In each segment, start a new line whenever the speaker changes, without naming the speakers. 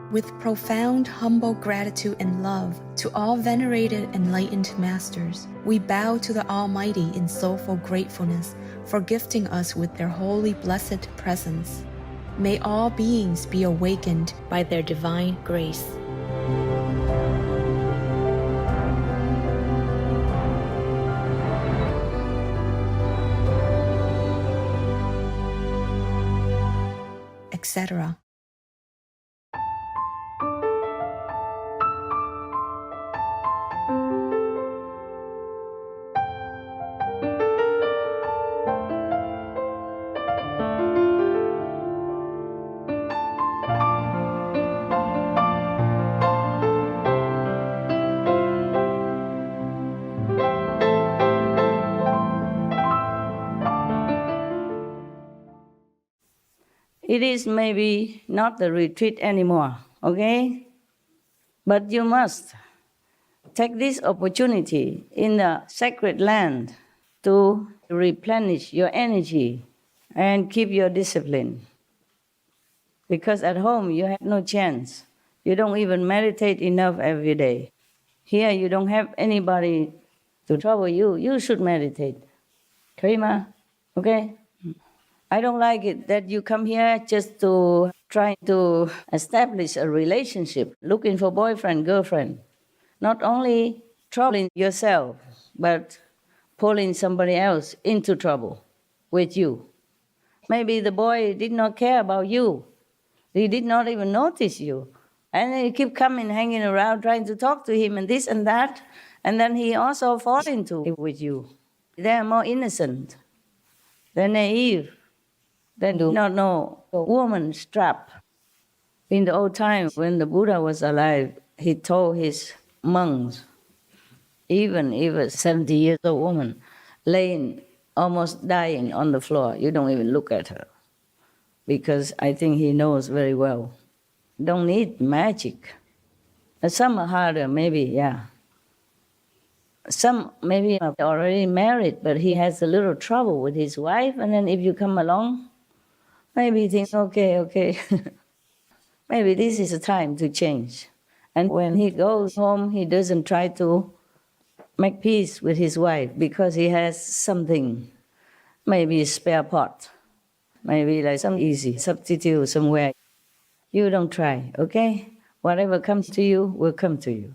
With profound, humble gratitude and love to all venerated enlightened masters, we bow to the Almighty in soulful gratefulness for gifting us with their holy blessed presence. May all beings be awakened by their divine grace. Etc.
It is maybe not the retreat anymore, okay? But you must take this opportunity in the sacred land to replenish your energy and keep your discipline. Because at home you have no chance. You don't even meditate enough every day. Here you don't have anybody to trouble you. You should meditate. Karima, okay? I don't like it that you come here just to try to establish a relationship, looking for boyfriend, girlfriend. Not only troubling yourself, but pulling somebody else into trouble with you. Maybe the boy did not care about you. He did not even notice you. And then you keep coming, hanging around, trying to talk to him and this and that. And then he also falls into it with you. They are more innocent. They're naive. They do not know a woman's trap. In the old time, when the Buddha was alive, he told his monks, even if a 70 years old woman laying, almost dying on the floor, you don't even look at her. Because I think he knows very well. Don't need magic. Some are harder, maybe, yeah. Some maybe are already married, but he has a little trouble with his wife, and then if you come along, maybe he thinks, okay. Maybe this is a time to change. And when he goes home, he doesn't try to make peace with his wife because he has something, maybe a spare part, maybe like some easy substitute somewhere. You don't try, okay? Whatever comes to you will come to you.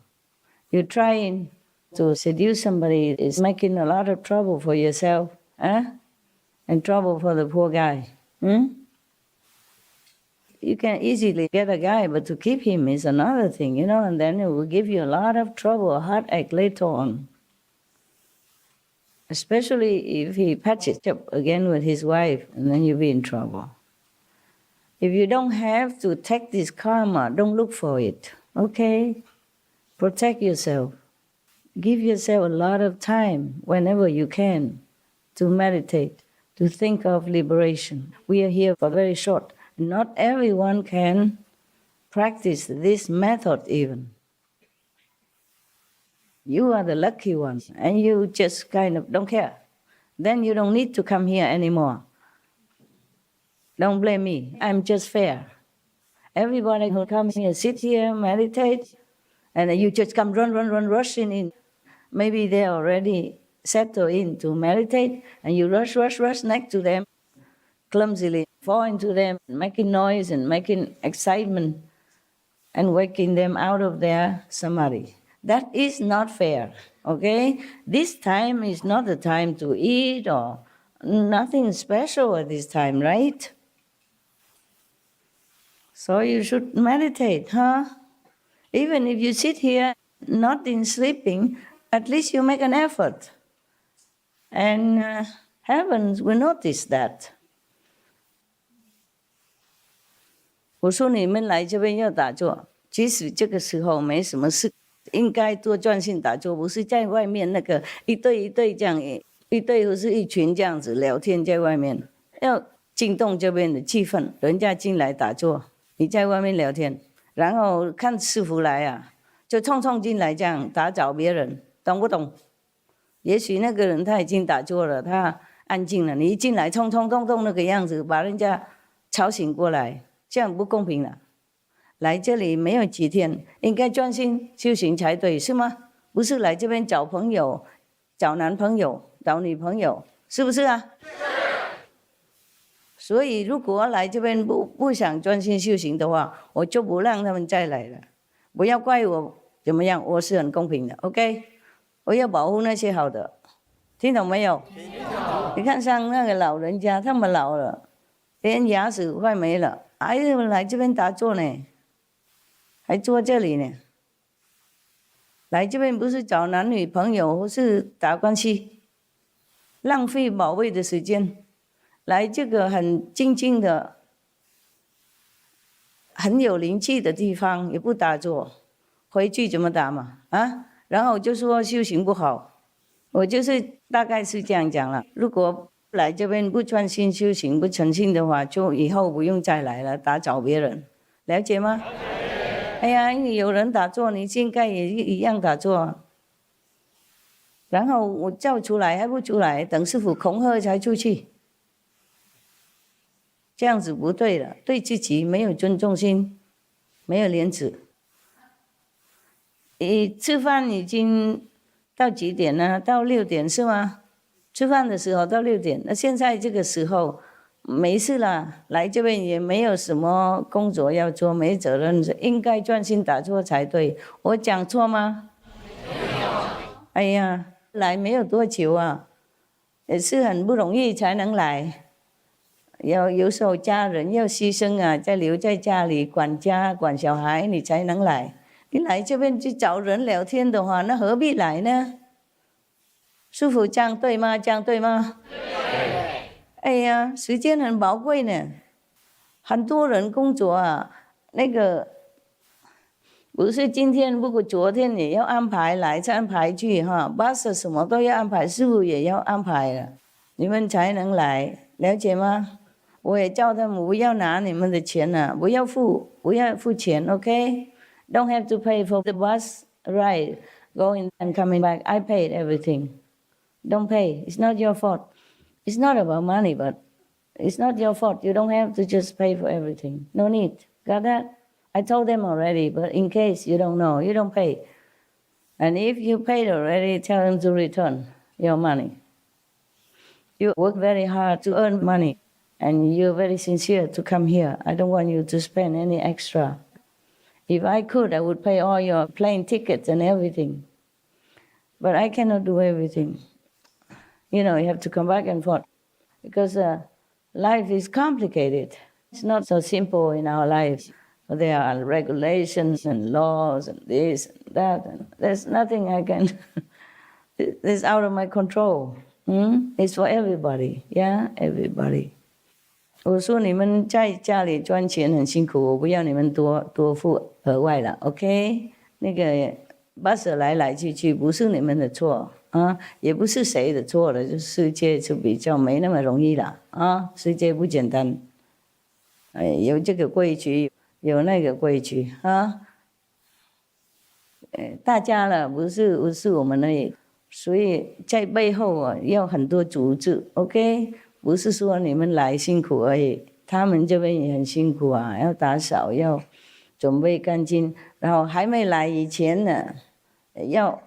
You're trying to seduce somebody is making a lot of trouble for yourself, and trouble for the poor guy. You can easily get a guy, but to keep him is another thing, and then it will give you a lot of trouble, a heartache later on. Especially if he patches up again with his wife, and then you'll be in trouble. If you don't have to take this karma, don't look for it, okay? Protect yourself. Give yourself a lot of time whenever you can to meditate, to think of liberation. We are here for very short. Not everyone can practice this method even. You are the lucky one, and you just kind of don't care. Then you don't need to come here anymore. Don't blame me. I'm just fair. Everybody who comes here, sit here, meditate, and you just come run, rushing in. Maybe they're already settled in to meditate, and you rush next to them, clumsily fall into them, making noise and making excitement, and waking them out of their samadhi. That is not fair, okay? This time is not the time to eat or nothing special at this time, right? So you should meditate, Even if you sit here not in sleeping, at least you make an effort. And heavens will notice that. 我说你们来这边要打坐，即使这个时候没什么事，应该多专心打坐，不是在外面那个一对一对这样，一对或是一群这样子聊天在外面，要惊动这边的气氛，人家进来打坐，你在外面聊天，然后看师父来啊，就冲进来这样打扰别人，懂不懂？也许那个人他已经打坐了，他安静了，你一进来冲动那个样子，把人家吵醒过来，这样不公平了。来这里没有几天，应该专心修行才对，是吗？不是来这边找朋友、找男朋友、找女朋友，是不是啊？所以如果来这边不想专心修行的话，我就不让他们再来了。不要怪我怎么样，我是很公平的 ，OK？ 我要保护那些好的，听懂没有？你看像那个老人家，他们老了，连牙齿快没了，还来这边打坐呢，还坐这里呢。来这边不是找男女朋友，或是打关系，浪费宝贵的时间。来这个很静静的、很有灵气的地方，也不打坐，回去怎么打嘛？啊，然后就说修行不好，我就是大概是这样讲了。如果来这边不专心修行、不诚信的话，就以后不用再来了，打找别人，了解吗？哎呀，有人打坐，你应该也一样打坐。然后我叫出来还不出来，等师父恐吓才出去。这样子不对了，对自己没有尊重心，没有廉耻。吃饭已经到几点了？到6点是吗？吃饭的时候到6点，那现在这个时候没事了，来这边也没有什么工作要做，没责任，应该专心打坐才对。我讲错吗？没有。哎呀，来没有多久啊，也是很不容易才能来。有时候家人要牺牲啊，再留在家里管家管小孩，你才能来。你来这边去找人聊天的话，那何必来呢？师父这样对吗？这样对吗？对。哎呀，时间很宝贵呢，很多人工作啊，那个不是今天，如果昨天也要安排来，再安排去哈，巴士什么都要安排，师父也要安排了，你们才能来，了解吗？我也叫他们不要拿你们的钱了，不要付钱 ，OK？Don't have to pay for the bus ride, going and coming back. I paid everything. Don't pay. It's not your fault. It's not about money, but it's not your fault. You don't have to just pay for everything. No need. Got that? I told them already, but in case you don't know, you don't pay. And if you paid already, tell them to return your money. You work very hard to earn money. And you're very sincere to come here. I don't want you to spend any extra. If I could, I would pay all your plane tickets and everything. But I cannot do everything. You know, you have to come back and forth. Because life is complicated. It's not so simple in our lives. There are regulations and laws and this and that. And there's nothing I can... It's out of my control. It's for everybody. Yeah, everybody. 我说你们在家里赚钱很辛苦，我不要你们多付额外了 ，OK？ 那个巴士来来去去不是你们的错啊，也不是谁的错了，就世界就比较没那么容易了啊，世界不简单，有这个规矩，有那个规矩啊，大家了，不是我们而已，所以在背后啊要很多组织 ，OK？不是说你们来辛苦而已，他们这边也很辛苦啊，要打扫，要准备干净，然后还没来以前呢，要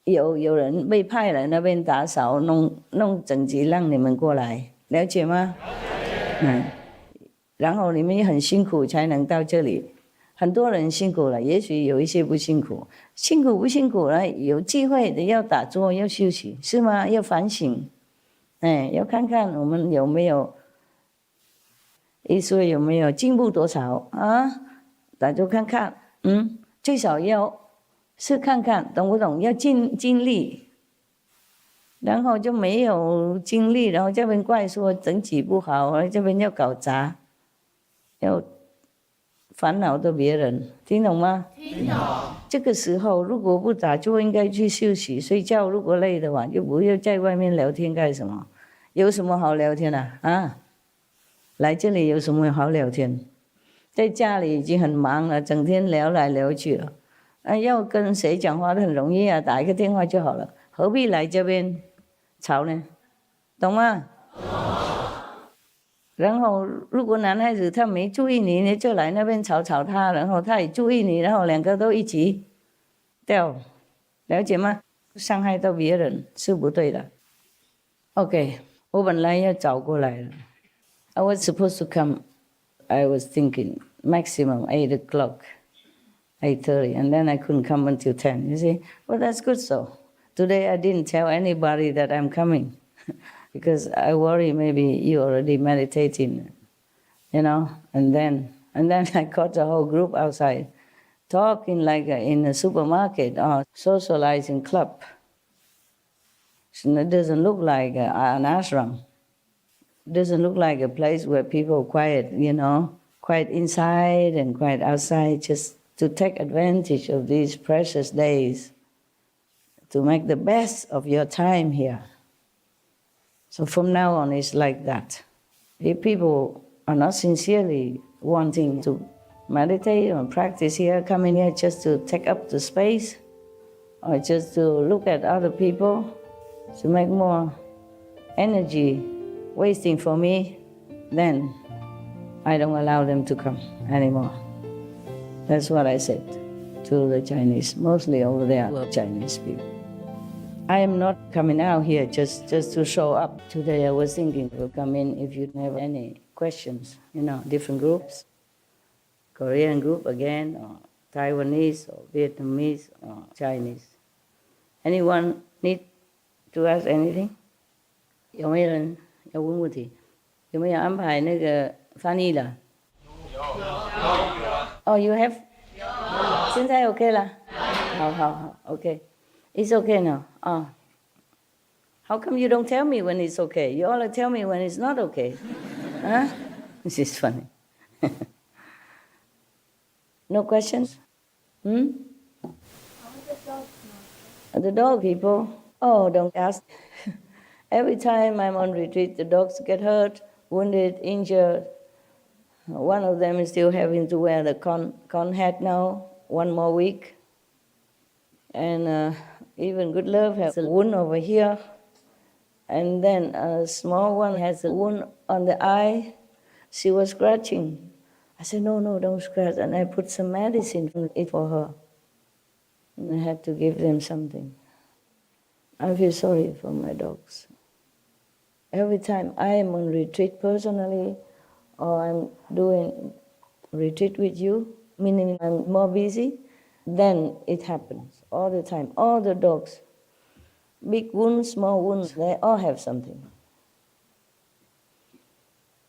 有人被派来那边打扫，弄整齐，让你们过来，了解吗？然后你们也很辛苦才能到这里，很多人辛苦了，也许有一些不辛苦，辛苦不辛苦了，有机会的要打坐，要休息，是吗？要反省。要看看我们有没有，说有没有进步多少啊？大家看看，最少要是看看，懂不懂？要尽力，然后就没有精力，然后这边怪说整体不好，这边要搞砸，要烦恼到别人，听懂吗？听懂。这个时候如果不打坐，应该去休息睡觉。如果累的话，就不要在外面聊天干什么？有什么好聊天啊？来这里有什么好聊天？在家里已经很忙了，整天聊来聊去了。要跟谁讲话都很容易啊，打一个电话就好了，何必来这边吵呢？懂吗？然后如果男孩子他没注意你，你就来那边吵他，然后他也注意你，然后两个都一起掉，了解吗？伤害到别人是不对的。OK， 我本来要找过来了。I was supposed to come. I was thinking maximum 8 o'clock, 8:30, and then I couldn't come until 10. You see, well, that's good. So today I didn't tell anybody that I'm coming because I worry maybe you already meditating, you know. And then I caught the whole group outside, talking like in a supermarket or socializing club. So it doesn't look like an ashram. Doesn't look like a place where people quiet, you know, quiet inside and quiet outside, just to take advantage of these precious days, to make the best of your time here. So from now on, it's like that. If people are not sincerely wanting to meditate or practice here, come in here just to take up the space, or just to look at other people, to make more energy wasting for me, then I don't allow them to come anymore. That's what I said to the Chinese. Mostly over there were Chinese people. I am not coming out here just to show up. Today I was thinking we'll come in if you have any questions, you know, different groups. Korean group again, or Taiwanese, or Vietnamese, or Chinese. Anyone need to ask anything? 有没有人要问问题？有没有安排那个翻译的？有。哦 ，you have？ 现在 OK 了？好 ，OK。It's okay now. How come you don't tell me when it's okay? You only tell me when it's not okay. Huh? This is funny. No questions? The dog people? Oh, don't ask. Every time I'm on retreat, the dogs get hurt, wounded, injured. One of them is still having to wear the con hat now, 1 more week. And even Good Love has a wound over here. And then a small one has a wound on the eye. She was scratching. I said, no, don't scratch. And I put some medicine in it for her. And I had to give them something. I feel sorry for my dogs. Every time I am on retreat personally, or I'm doing retreat with you, meaning I'm more busy, then it happens all the time. All the dogs, big wounds, small wounds, they all have something.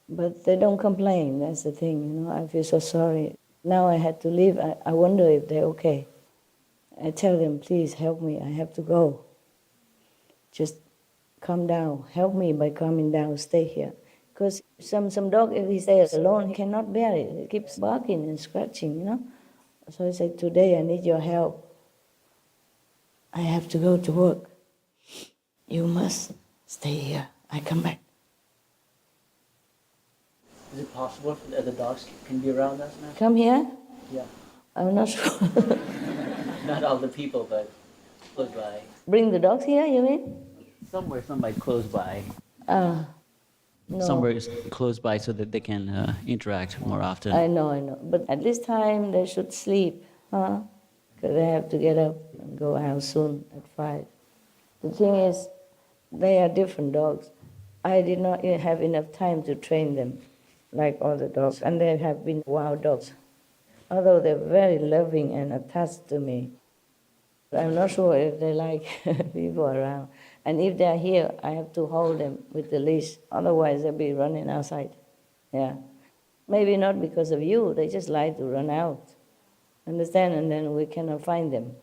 But they don't complain, that's the thing, you know. I feel so sorry. Now I had to leave. I wonder if they're okay. I tell them, please help me, I have to go. Just come down, help me by coming down, stay here. Because some dog, if he stays alone, he cannot bear it. It keeps barking and scratching, you know. So I said, today I need your help. I have to go to work. You must stay here. I come back.
Is it possible that the dogs can be around us now?
Come here?
Yeah.
I'm not sure.
Not all the people, but close by.
Bring the dogs here, you mean?
Somewhere close by.
No.
Somewhere close by so that they can interact more often.
I know. But at this time, they should sleep, huh? Because they have to get up and go out soon at 5. The thing is, they are different dogs. I did not even have enough time to train them like all the dogs. And they have been wild dogs. Although they're very loving and attached to me. I'm not sure if they like people around. And if they're here, I have to hold them with the leash. Otherwise, they'll be running outside. Yeah. Maybe not because of you. They just like to run out. Understand? And then we cannot find them.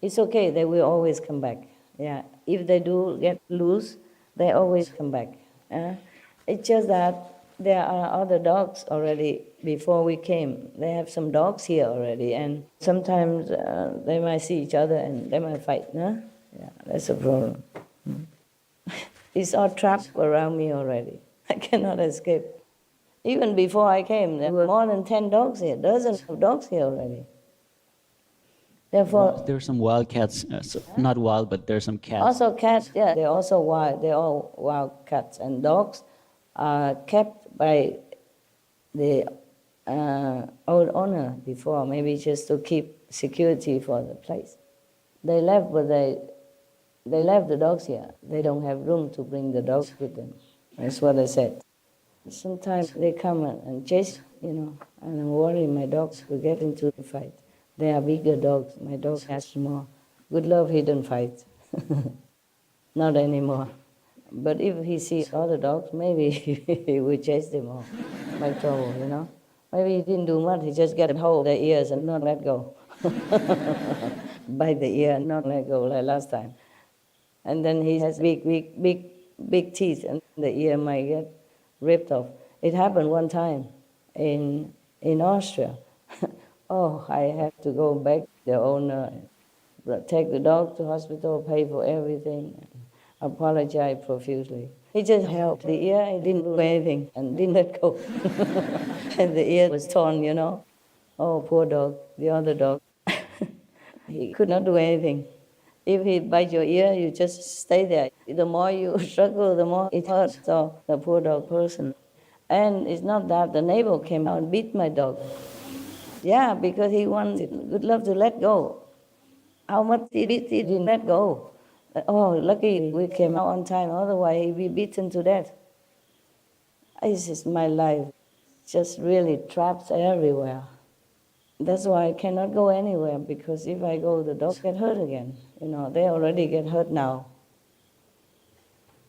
It's okay. They will always come back. Yeah. If they do get loose, they always come back. It's just that there are other dogs already before we came. They have some dogs here already. And sometimes they might see each other and they might fight. Huh? Yeah, that's a problem. It's all trapped around me already. I cannot escape. Even before I came, there were more than 10 dogs here, dozens of dogs here already. Therefore,
there are some wild cats, not wild, but there are some cats.
Also cats, yeah, they're also wild. They're all wild cats. And dogs are kept by the old owner before, maybe just to keep security for the place. They left, but they left the dogs here. They don't have room to bring the dogs with them. That's what I said. Sometimes they come and chase, and I'm worried my dogs will get into a fight. They are bigger dogs. My dog has small. Good love, he don't fight. Not anymore. But if he sees other dogs, maybe he will chase them all. By trouble. Maybe he didn't do much. He just get hold of their ears and not let go. Bite the ear and not let go like last time. And then he has big teeth, and the ear might get ripped off. It happened one time in Austria. Oh, I had to go back. The owner take the dog to hospital, pay for everything, apologize profusely. He just held the ear, he didn't do anything, and didn't let go. And the ear was torn. Oh, poor dog, the other dog. He could not do anything. If he bites your ear, you just stay there. The more you struggle, the more it hurts. So the poor dog person. And it's not that the neighbor came out and beat my dog. Yeah, because he wanted Good Love to let go. How much he beat, he didn't let go. Oh, lucky we came out on time, otherwise he'd be beaten to death. This is my life, just really trapped everywhere. That's why I cannot go anywhere, because if I go, the dogs get hurt again. They already get hurt now.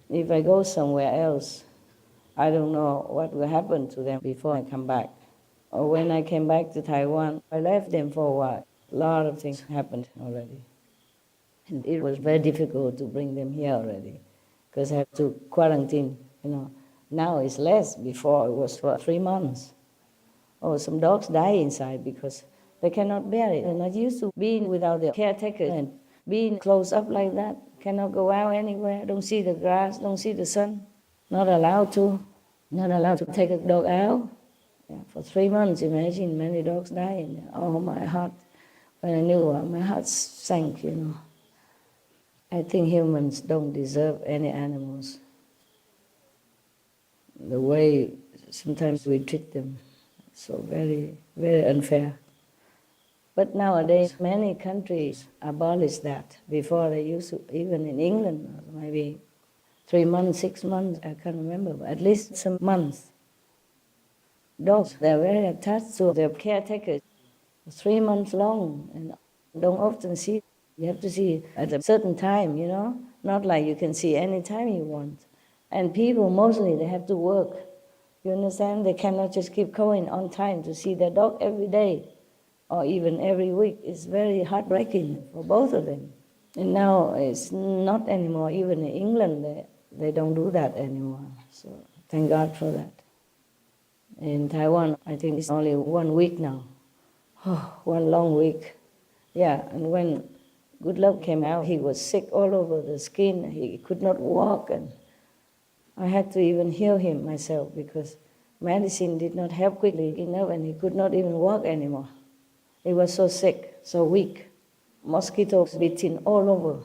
If I go somewhere else, I don't know what will happen to them before I come back. Or when I came back to Taiwan, I left them for a while. A lot of things happened already. And it was very difficult to bring them here already, because I had to quarantine. Now it's less. Before it was for 3 months. Oh, some dogs die inside because they cannot bear it. They're not used to being without their caretaker and being closed up like that. Cannot go out anywhere, don't see the grass, don't see the sun. Not allowed to take a dog out. Yeah, for 3 months, imagine many dogs dying. Oh, my heart, when I knew, my heart sank. I think humans don't deserve any animals. The way sometimes we treat them. So very, very unfair. But nowadays, many countries abolish that. Before they used to, even in England, maybe 3 months, 6 months, I can't remember, but at least some months. Dogs, they're very attached to their caretakers. 3 months long, and don't often see. You have to see at a certain time, not like you can see any time you want. And people, mostly, they have to work. You understand? They cannot just keep going on time to see their dog every day or even every week. It's very heartbreaking for both of them. And now it's not anymore. Even in England, they don't do that anymore. So thank God for that. In Taiwan, I think it's only 1 week now. Oh, 1 long week. Yeah, and when Good Love came out, he was sick all over the skin. He could not walk, and I had to even heal him myself because medicine did not help quickly enough, and he could not even walk anymore. He was so sick, so weak. Mosquitoes biting all over.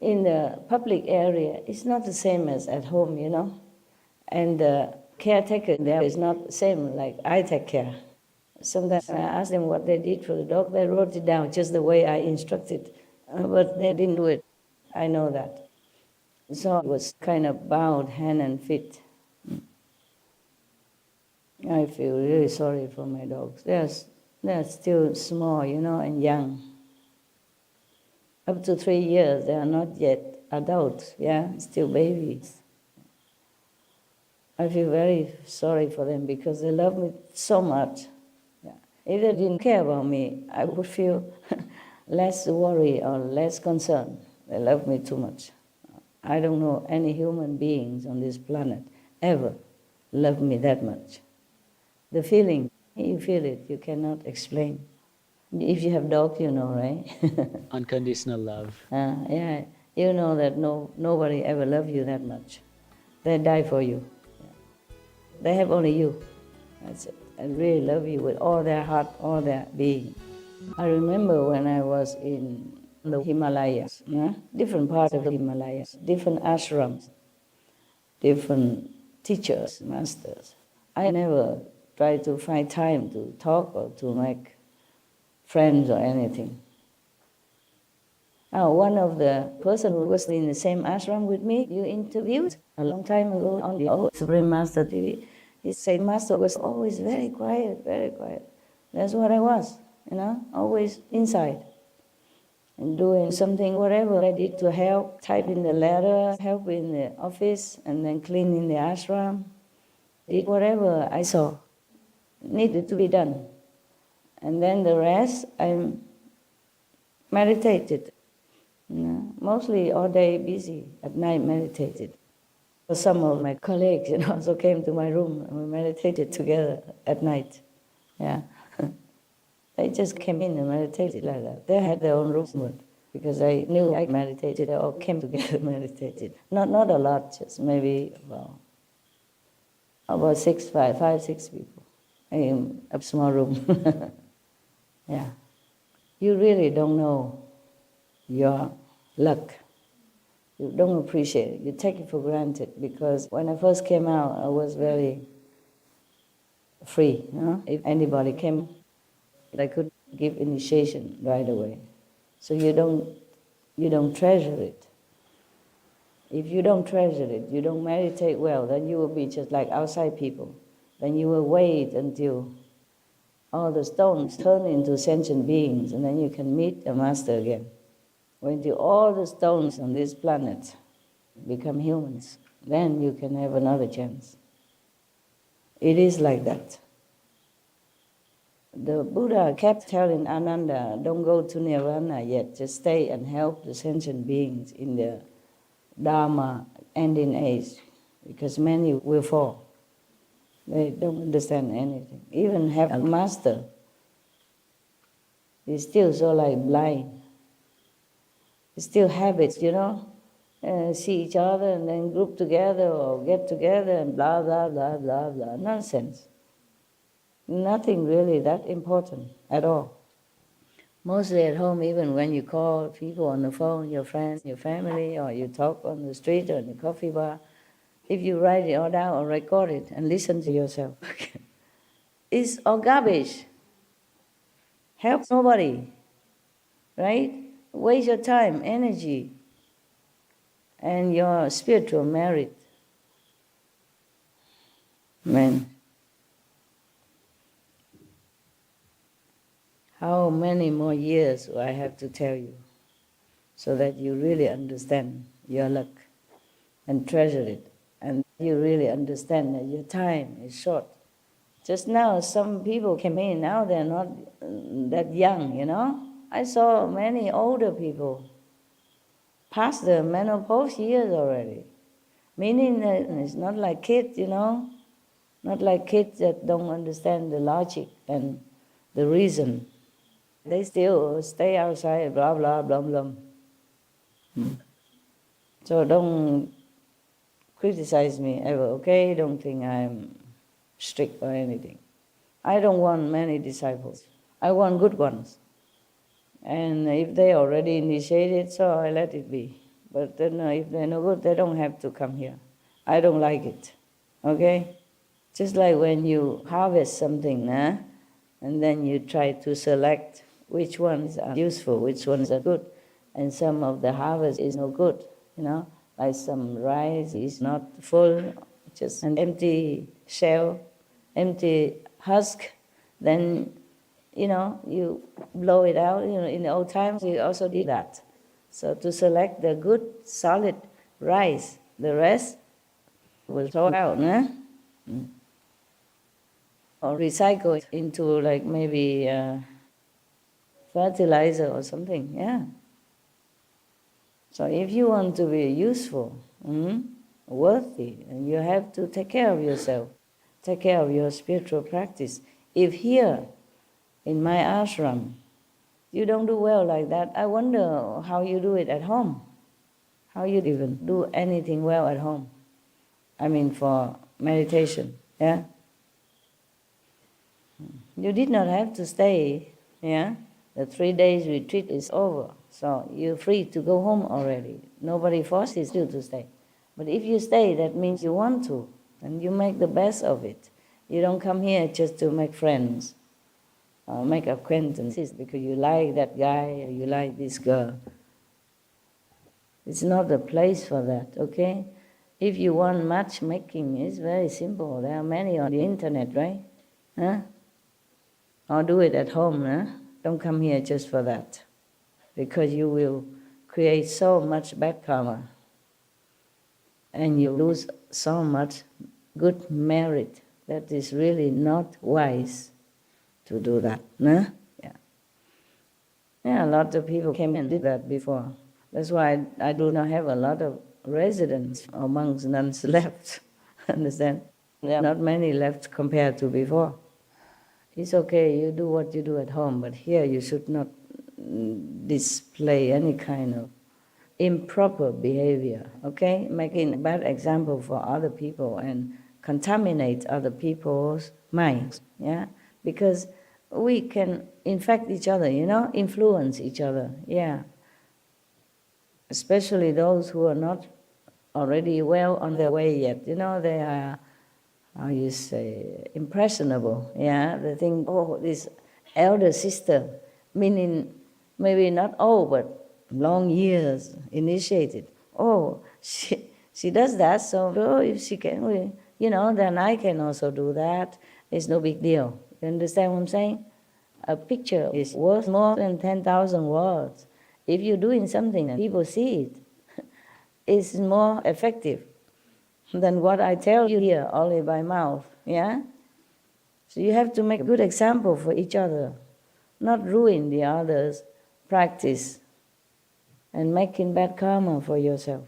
In the public area, it's not the same as at home, And the caretaker there is not the same like I take care. Sometimes I ask them what they did for the dog. They wrote it down just the way I instructed, but they didn't do it. I know that. So it was kind of bound hand and feet. I feel really sorry for my dogs. They're still small, and young. Up to 3 years, they are not yet adults, still babies. I feel very sorry for them because they love me so much. If they didn't care about me, I would feel less worry or less concern. They love me too much. I don't know any human beings on this planet ever love me that much. The feeling, you feel it, you cannot explain. If you have dogs, you know, right?
Unconditional love.
Yeah, you know that nobody ever loved you that much. They die for you. They have only you. That's it. And really love you with all their heart, all their being. I remember when I was in the Himalayas, different parts of the Himalayas, different ashrams. different teachers, masters. I never try to find time to talk or to make friends or anything. One of the person who was in the same ashram with me, you interviewed a long time ago on the old Supreme Master TV. He said Master was always very quiet, very quiet. That's what I was, always inside and doing something, whatever I did to help, typing the letter, help in the office, and then cleaning the ashram. Did whatever I saw needed to be done. And then the rest, I meditated. Mostly all day busy, at night meditated. Some of my colleagues, also came to my room and we meditated together at night. Yeah. They just came in and meditated like that. They had their own rooms, but because I knew I meditated, they all came together and meditated. Not a lot, just maybe about five, six people in a small room. Yeah. You really don't know your luck. You don't appreciate it. You take it for granted, because when I first came out, I was very free. If anybody came, I could give initiation right away. So you don't treasure it. If you don't treasure it, you don't meditate well, then you will be just like outside people. Then you will wait until all the stones turn into sentient beings, and then you can meet a master again. When all the stones on this planet become humans, then you can have another chance. It is like that. The Buddha kept telling Ananda, don't go to Nirvana yet, just stay and help the sentient beings in the Dharma ending age, because many will fall. They don't understand anything. Even have a master is still so like blind. It's still habits, see each other and then group together or get together and blah, blah, blah, blah, blah. Nonsense. Nothing really that important at all. Mostly at home, even when you call people on the phone, your friends, your family, or you talk on the street or in the coffee bar, if you write it all down or record it and listen to yourself, it's all garbage. Helps nobody, right? Waste your time, energy, and your spiritual merit. Man, how many more years do I have to tell you so that you really understand your luck and treasure it, and you really understand that your time is short. Just now, some people came in, now they're not that young, I saw many older people past the menopause years already. Meaning that it's not like kids, not like kids that don't understand the logic and the reason. They still stay outside, blah, blah, blah, blah. So don't criticize me ever, okay? Don't think I'm strict or anything. I don't want many disciples. I want good ones. And if they already initiated, so I let it be. But then if they're no good, they don't have to come here. I don't like it, okay? Just like when you harvest something, and then you try to select which ones are useful, which ones are good. And some of the harvest is no good, like some rice is not full, just an empty shell, empty husk, then you blow it out. In the old times, we also did that. So to select the good, solid rice, the rest will throw out, or recycle it into like maybe fertilizer or something, yeah. So if you want to be useful, worthy, and you have to take care of yourself, take care of your spiritual practice. If here, in my ashram, you don't do well like that, I wonder how you do it at home. How you even do anything well at home. I mean for meditation, yeah? You did not have to stay, yeah? The 3 days retreat is over, so you're free to go home already. Nobody forces you to stay. But if you stay, that means you want to, and you make the best of it. You don't come here just to make friends or make acquaintances because you like that guy or you like this girl. It's not the place for that, okay? If you want matchmaking, it's very simple. There are many on the internet, right? Huh? Or do it at home, huh? Don't come here just for that, because you will create so much bad karma and you lose so much good merit. That is really not wise to do that, no? Yeah, a lot of people came and did that before. That's why I do not have a lot of residents or monks, nuns left. Understand? There are not many left compared to before. It's okay, you do what you do at home, but here you should not display any kind of improper behavior, okay? Making a bad example for other people and contaminate other people's minds, yeah? Because we can infect each other, influence each other, yeah. Especially those who are not already well on their way yet, they are, how you say, impressionable, yeah? They think, oh, this elder sister, meaning maybe not old, but long years initiated. Oh, she does that, so if she can, then I can also do that. It's no big deal. You understand what I'm saying? A picture is worth more than 10,000 words. If you're doing something and people see it, it's more effective than what I tell you here only by mouth, yeah? So you have to make a good example for each other, not ruin the others' practice and making bad karma for yourself.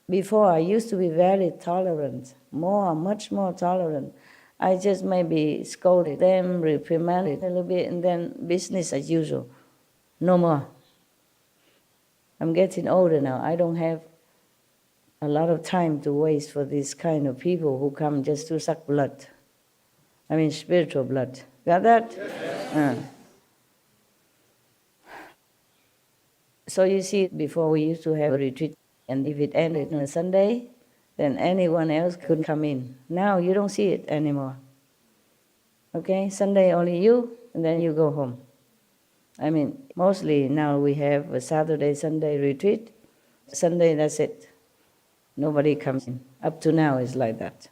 Before, I used to be very tolerant, much more tolerant. I just maybe scolded them, reprimanded a little bit, and then business as usual. No more. I'm getting older now. I don't have a lot of time to waste for these kind of people who come just to suck blood. I mean spiritual blood. Got that? Yes. So you see, before we used to have a retreat, and if it ended on a Sunday, then anyone else could come in. Now you don't see it anymore. Okay, Sunday only you, and then you go home. I mean, mostly now we have a Saturday, Sunday retreat. Sunday, that's it. Nobody comes in. Up to now it's like that.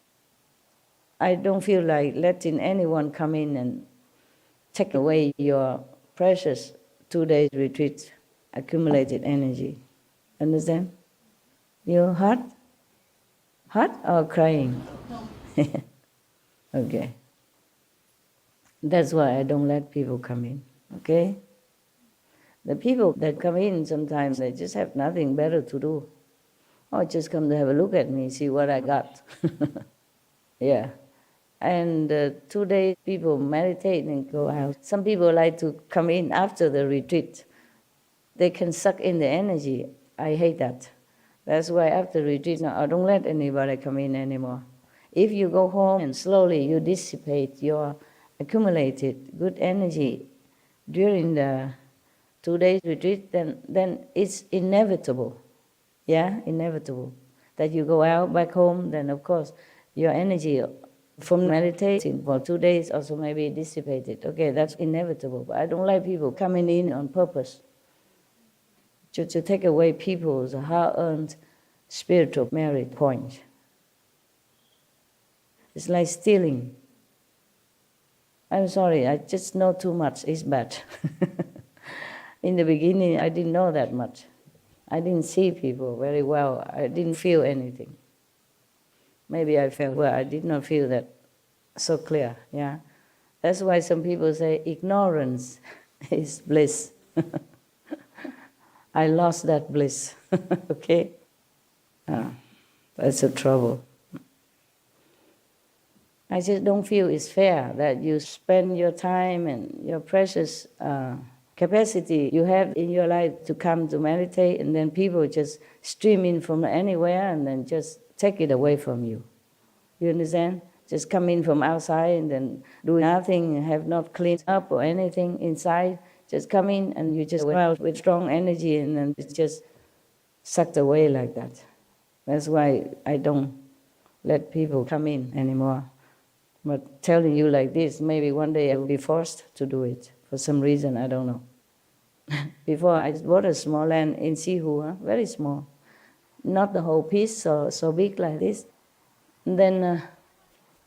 I don't feel like letting anyone come in and take away your precious 2 days retreat, accumulated energy. Understand? You hurt? Hurt or crying? Okay. That's why I don't let people come in, okay? The people that come in sometimes, they just have nothing better to do. Or just come to have a look at me, see what I got. Yeah. And 2 days, people meditate and go out. Some people like to come in after the retreat. They can suck in the energy. I hate that. That's why after retreat, now I don't let anybody come in anymore. If you go home and slowly you dissipate your accumulated good energy during the 2 days retreat, then it's inevitable, yeah, inevitable, that you go out back home, then of course your energy from meditating for 2 days also may be dissipated. Okay, that's inevitable, but I don't like people coming in on purpose to take away people's hard-earned spiritual merit points. It's like stealing. I'm sorry, I just know too much, it's bad. In the beginning, I didn't know that much. I didn't see people very well. I didn't feel anything. Maybe I felt, well, I did not feel that so clear, yeah. That's why some people say ignorance is bliss. I lost that bliss, okay? That's the trouble. I just don't feel it's fair that you spend your time and your precious capacity you have in your life to come to meditate, and then people just stream in from anywhere and then just take it away from you. You understand? Just come in from outside and then do nothing, have not cleaned up or anything inside. Just come in and you just go out with strong energy and then it's just sucked away like that. That's why I don't let people come in anymore. But telling you like this, maybe one day I will be forced to do it. For some reason, I don't know. Before, I bought a small land in Sihu, very small. Not the whole piece, so big like this. And then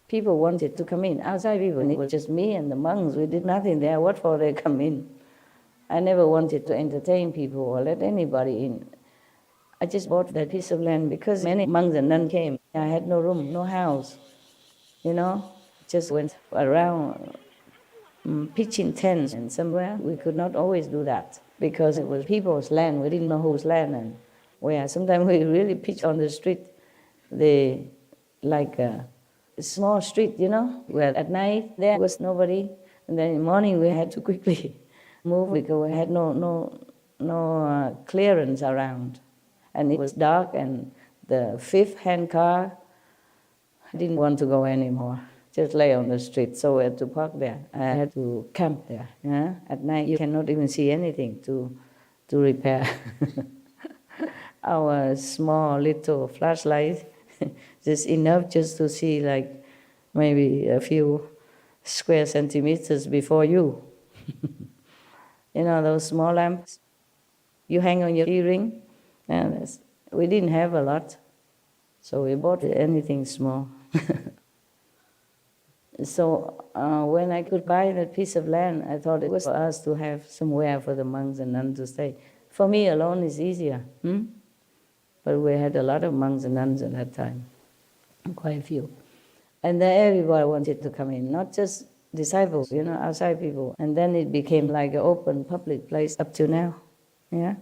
people wanted to come in. Outside people, and it was just me and the monks. We did nothing there. What for they come in? I never wanted to entertain people or let anybody in. I just bought that piece of land because many monks and nuns came. I had no room, no house, just went around pitching tents and somewhere. We could not always do that because it was people's land. We didn't know whose land and where. Sometimes we really pitch on the street, like a small street, where at night there was nobody. And then in the morning we had to quickly move because we had no clearance around. And it was dark, and the fifth hand car didn't want to go anymore, just lay on the street, so we had to park there. I had to camp there. At night you cannot even see anything to repair. Our small little flashlight, just enough just to see like maybe a few square centimeters before you. Those small lamps you hang on your earring. We didn't have a lot, so we bought anything small. So when I could buy that piece of land, I thought it was for us to have somewhere for the monks and nuns to stay. For me alone is easier. But we had a lot of monks and nuns at that time, quite a few. And then everybody wanted to come in, not just disciples, outside people. And then it became like an open public place up to now. Yeah.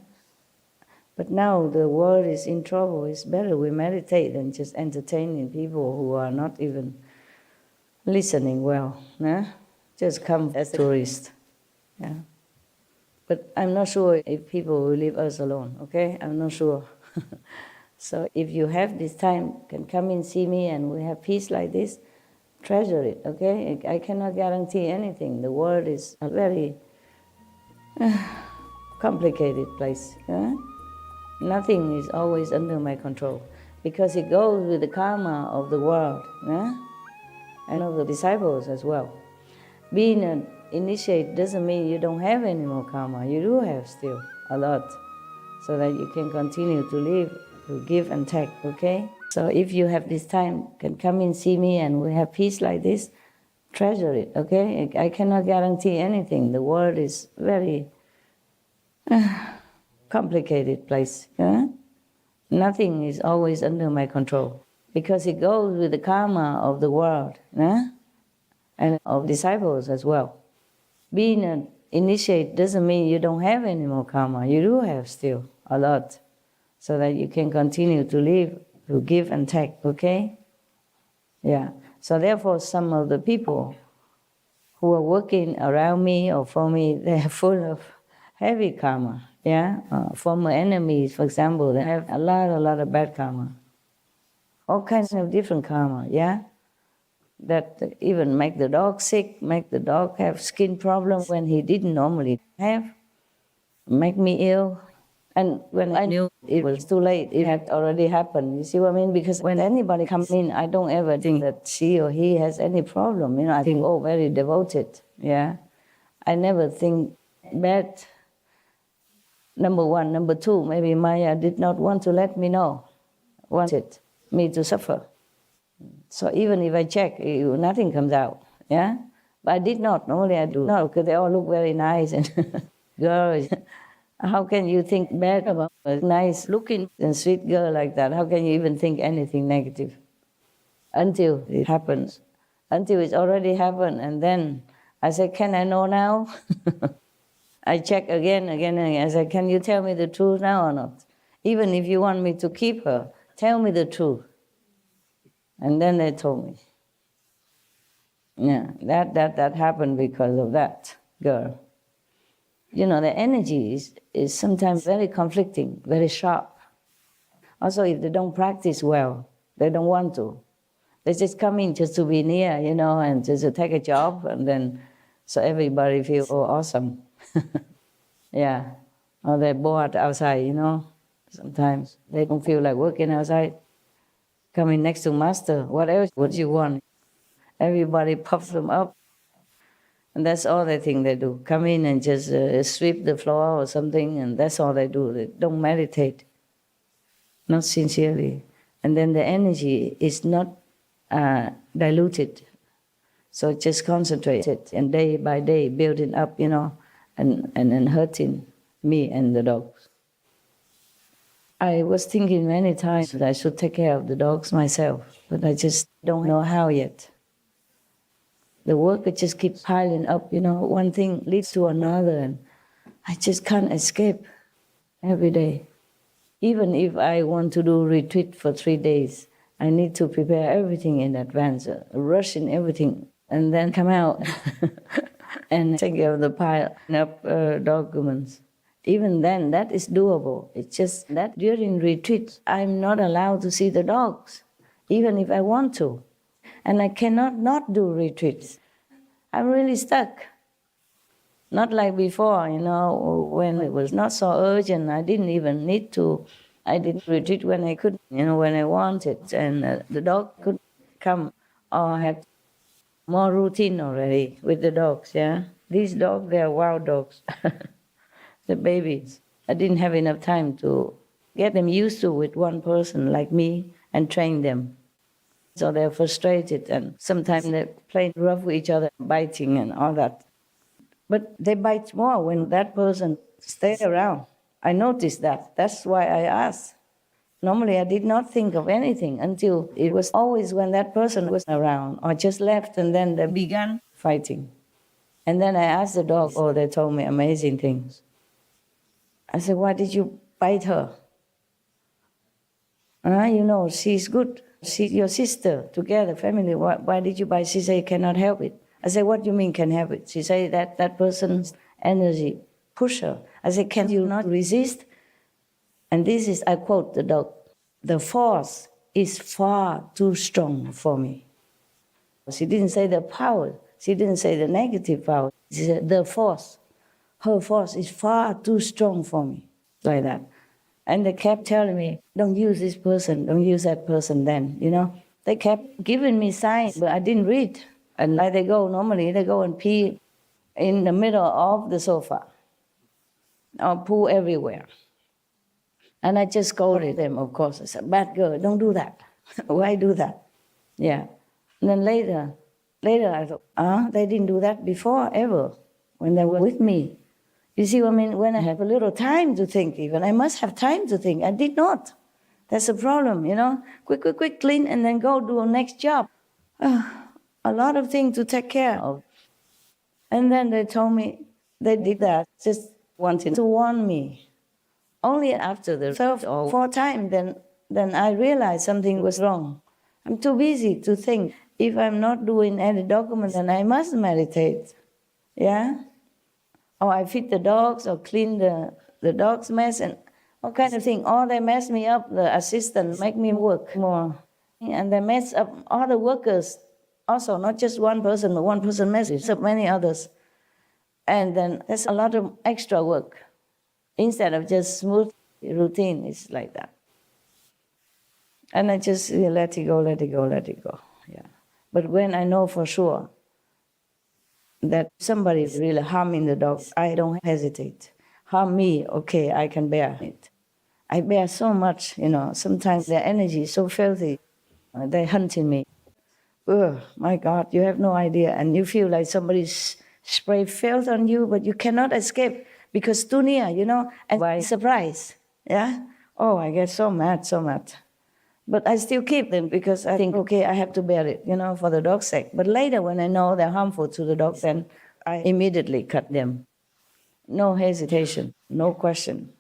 But now the world is in trouble. It's better we meditate than just entertaining people who are not even listening well. Just come as tourists. Yeah. But I'm not sure if people will leave us alone, okay? I'm not sure. So if you have this time, can come and see me and we have peace like this, treasure it, okay? I cannot guarantee anything. The world is a very complicated place. Nothing is always under my control because it goes with the karma of the world and of the disciples as well. Being an initiate doesn't mean you don't have any more karma. You do have still a lot, so that you can continue to live, to give and take, okay? So if you have this time, can come and see me and we have peace like this, treasure it, okay? I cannot guarantee anything. The world is very complicated place. Nothing is always under my control because it goes with the karma of the world and of disciples as well. Being an initiate doesn't mean you don't have any more karma. You do have still a lot, so that you can continue to live, to give and take, okay? Yeah. So therefore some of the people who are working around me or for me, they are full of heavy karma. Former enemies, for example, they have a lot of bad karma. All kinds of different karma, that even make the dog sick, make the dog have skin problems when he didn't normally have, make me ill. And when I knew it was too late, it had already happened. You see what I mean? Because when anybody comes in, I don't ever think that she or he has any problem. I think, oh, very devoted, I never think bad. Number one. Number two, maybe Maya did not want to let me know, wanted me to suffer. So even if I check, nothing comes out, But I did not. Normally I do not, because they all look very nice and girls. How can you think bad about a nice looking and sweet girl like that? How can you even think anything negative? Until it happens. Until it's already happened, and then I say, can I know now? I check again. I say, can you tell me the truth now or not? Even if you want me to keep her, tell me the truth. And then they told me. That happened because of that girl. The energy is sometimes very conflicting, very sharp. Also, if they don't practice well, they don't want to. They just come in just to be near, and just to take a job, and then so everybody feels, oh, awesome. Or they're bored outside, Sometimes they don't feel like working outside. coming next to master. What else would you want? Everybody puffs them up. And that's all they think they do. Come in and just sweep the floor or something, and that's all they do. They don't meditate, not sincerely. And then the energy is not diluted. So just concentrated, and day by day building up, and hurting me and the dogs. I was thinking many times that I should take care of the dogs myself, but I just don't know how yet. The work just keeps piling up, one thing leads to another, and I just can't escape every day. Even if I want to do retreat for 3 days, I need to prepare everything in advance, rush in everything, and then come out and take care of the pile up documents. Even then, that is doable. It's just that during retreat, I'm not allowed to see the dogs, even if I want to. And I cannot not do retreats. I'm really stuck. Not like before, when it was not so urgent, I didn't even need to. I did retreat when I could, when I wanted, and the dog could come, or I had more routine already with the dogs, yeah? These dogs, they are wild dogs, the babies. I didn't have enough time to get them used to with one person like me and train them. So they're frustrated, and sometimes they play rough with each other, biting and all that. But they bite more when that person stays around. I noticed that. That's why I asked. Normally I did not think of anything until it was always when that person was around or just left, and then they began fighting. And then I asked the dog, they told me amazing things. I said, why did you bite her? She's good. She's your sister, together, family. Why did you bite? She said, you cannot help it. I said, what do you mean can help it? She said, that person's energy push her. I said, can you not resist? And this is, I quote the dog, the force is far too strong for me. She didn't say the power. She didn't say the negative power. She said the force. Her force is far too strong for me, like that. And they kept telling me, don't use this person, don't use that person then, They kept giving me signs, but I didn't read. And like normally they go and pee in the middle of the sofa or poo everywhere. And I just scolded them, of course. I said, bad girl, don't do that. Why do that? Yeah. And then later I thought, they didn't do that before, ever, when they were with me. You see what I mean? When I have a little time to think even, I must have time to think. I did not. That's the problem, Quick, clean, and then go do a next job. A lot of things to take care of. And then they told me they did that, just wanting to warn me. Only after the third or fourth time, then I realized something was wrong. I'm too busy to think. If I'm not doing any document, then I must meditate. Yeah? Or I feed the dogs or clean the dog's mess and all kind of thing. Or they mess me up, the assistant make me work more. And they mess up all the workers. Also, not just one person, but one person messes up many others. And then there's a lot of extra work. Instead of just smooth routine, it's like that. And I just let it go. Yeah. But when I know for sure that somebody is really harming the dog, I don't hesitate. Harm me, okay, I can bear it. I bear so much, sometimes their energy is so filthy. They're hunting me. Oh, my God, you have no idea. And you feel like somebody's spray filth on you, but you cannot escape because too near, and by surprise, yeah? Oh, I get so mad. But I still keep them because I think, okay, I have to bear it, for the dog's sake. But later when I know they're harmful to the dog, then I immediately cut them. No hesitation, no question.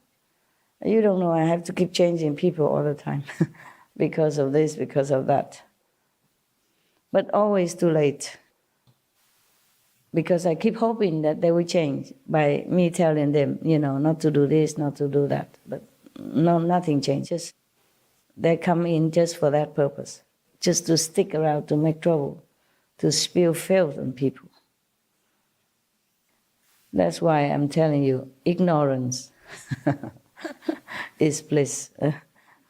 You don't know, I have to keep changing people all the time because of this, because of that. But always too late. Because I keep hoping that they will change by me telling them, not to do this, not to do that. But no, nothing changes. They come in just for that purpose, just to stick around, to make trouble, to spill filth on people. That's why I'm telling you, ignorance is bliss.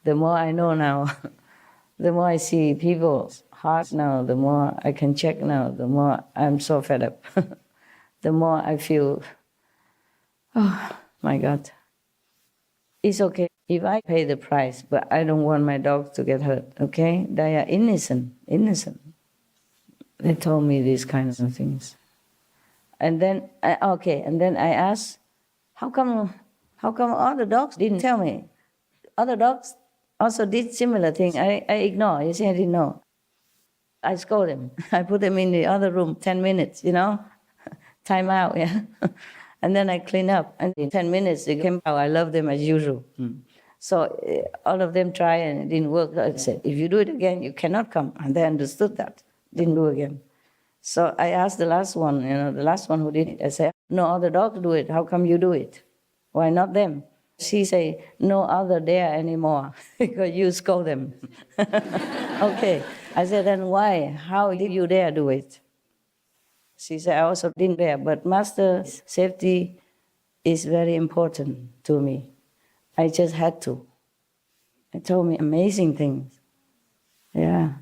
The more I know now, The more I see people's heart now, the more I can check now, the more I'm so fed up. The more I feel, oh my God, it's okay if I pay the price, but I don't want my dogs to get hurt, okay? They are innocent. They told me these kinds of things. And then, I asked, how come other dogs didn't tell me? Other dogs also did similar thing. I ignore. You see, I didn't know. I scold them. I put them in the other room 10 minutes, time out, yeah. And then I clean up. And in 10 minutes, they came out. I love them as usual. So all of them try and it didn't work. I said, if you do it again, you cannot come. And they understood that. Didn't do again. So I asked the last one, the last one who did it. I said, no other dogs do it. How come you do it? Why not them? She say, no other dare anymore because you scold them. Okay. I said, then why? How did you dare do it? She said, I also didn't dare, but master's safety is very important to me. I just had to. He told me amazing things. Yeah.